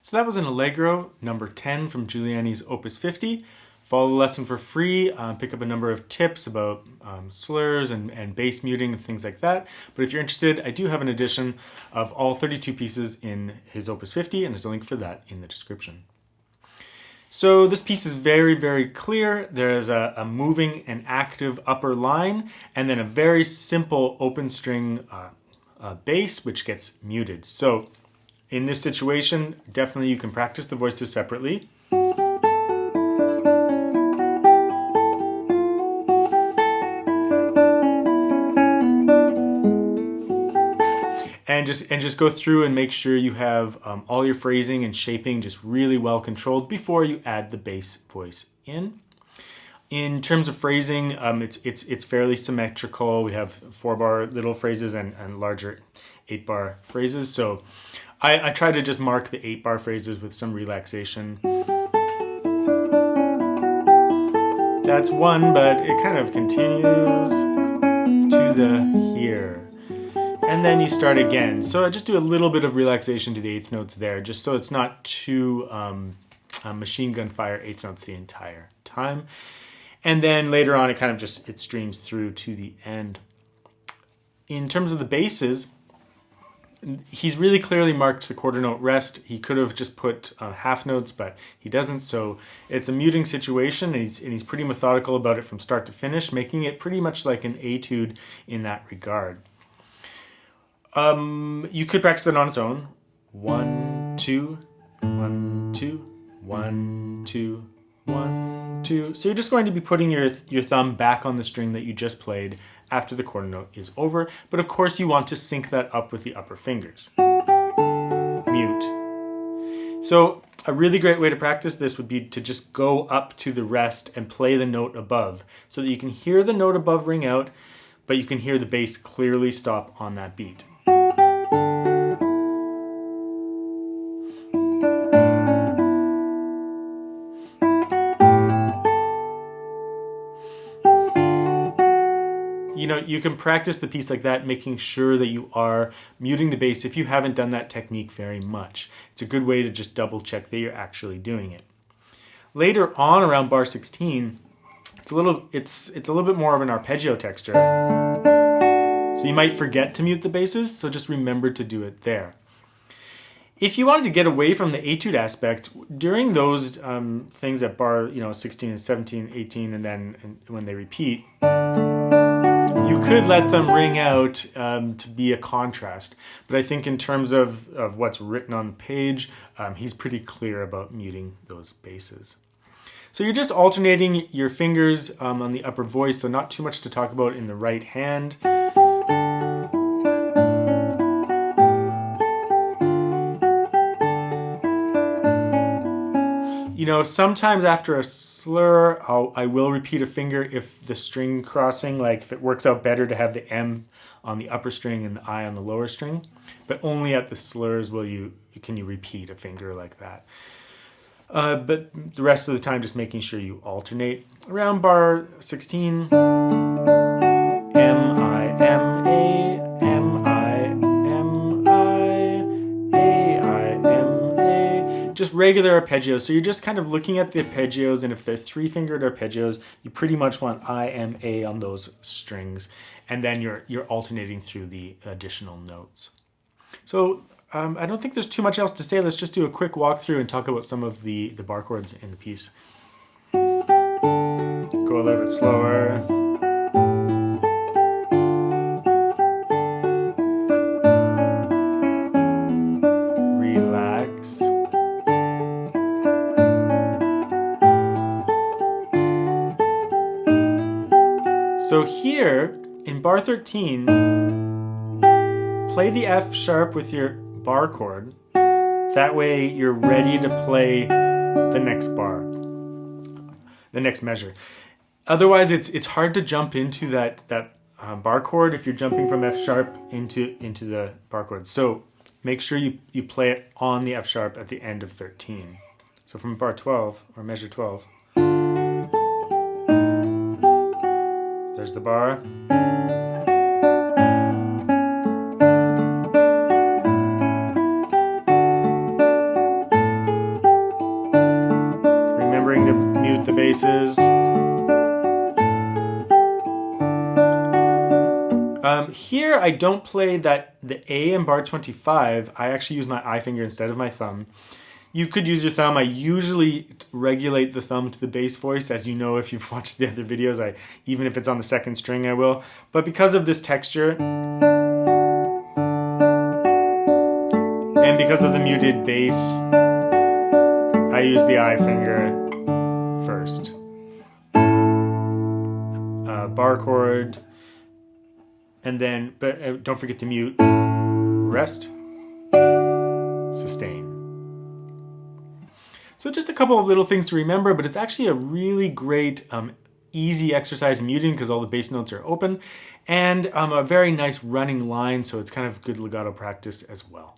So that was an Allegro number 10 from Giuliani's Op.50. Follow the lesson for free, pick up a number of tips about slurs and bass muting and things like that. But if you're interested, I do have an edition of all 32 pieces in his Op.50, and there's a link for that in the description. So this piece is very, very clear. There's a moving and active upper line, and then a very simple open string bass, which gets muted. So in this situation, definitely you can practice the voices separately. And just go through and make sure you have all your phrasing and shaping just really well controlled before you add the bass voice in. In terms of phrasing, it's fairly symmetrical. We have 4-bar little phrases and larger 8-bar phrases. So I try to just mark the 8-bar phrases with some relaxation. That's one, but it kind of continues to the here. And then you start again. So I just do a little bit of relaxation to the eighth notes there, just so it's not too machine gun fire eighth notes the entire time. And then later on, it kind of it streams through to the end. In terms of the basses, he's really clearly marked the quarter note rest. He could have just put half notes, but he doesn't. So it's a muting situation, and he's pretty methodical about it from start to finish, making it pretty much like an etude in that regard. You could practice it on its own. 1, 2, 1, 2, 1, 2, 1, 2. So you're just going to be putting your thumb back on the string that you just played after the quarter note is over. But of course you want to sync that up with the upper fingers. Mute. So a really great way to practice this would be to just go up to the rest and play the note above so that you can hear the note above ring out, but you can hear the bass clearly stop on that beat. You know, you can practice the piece like that, making sure that you are muting the bass if you haven't done that technique very much. It's a good way to just double check that you're actually doing it. Later on, around bar 16, it's a little bit more of an arpeggio texture. So you might forget to mute the basses, so just remember to do it there. If you wanted to get away from the etude aspect, during those things at bar 16 and 17, 18, and then when they repeat, you could let them ring out to be a contrast. But I think in terms of what's written on the page, he's pretty clear about muting those basses. So you're just alternating your fingers on the upper voice, so not too much to talk about in the right hand. You know, sometimes after a slur, I will repeat a finger if the string crossing, like if it works out better to have the M on the upper string and the I on the lower string. But only at the slurs can you repeat a finger like that. But the rest of the time, just making sure you alternate. Around bar 16, M, I, M, A, M, I, M, I, A, I, M, A. Just regular arpeggios. So you're just kind of looking at the arpeggios, and if they're 3-fingered arpeggios, you pretty much want I, M, A on those strings. And then you're alternating through the additional notes. So I don't think there's too much else to say. Let's just do a quick walkthrough and talk about some of the bar chords in the piece. Go a little bit slower. Relax. So here in bar 13, play the F sharp with your bar chord. That way you're ready to play the next bar, the next measure. Otherwise, it's hard to jump into that bar chord if you're jumping from F sharp into the bar chord. So make sure you play it on the F sharp at the end of 13. So from bar 12 or measure 12, there's the bar. basses. Here I don't play the A in bar 25. I actually use my I finger instead of my thumb. You could use your thumb. I usually regulate the thumb to the bass voice. As you know, if you've watched the other videos, even if it's on the second string, I will. But because of this texture, and because of the muted bass, I use the I finger first. Bar chord, and then, but don't forget to mute, rest, sustain. So just a couple of little things to remember, but it's actually a really great, easy exercise in muting because all the bass notes are open, and a very nice running line, so it's kind of good legato practice as well.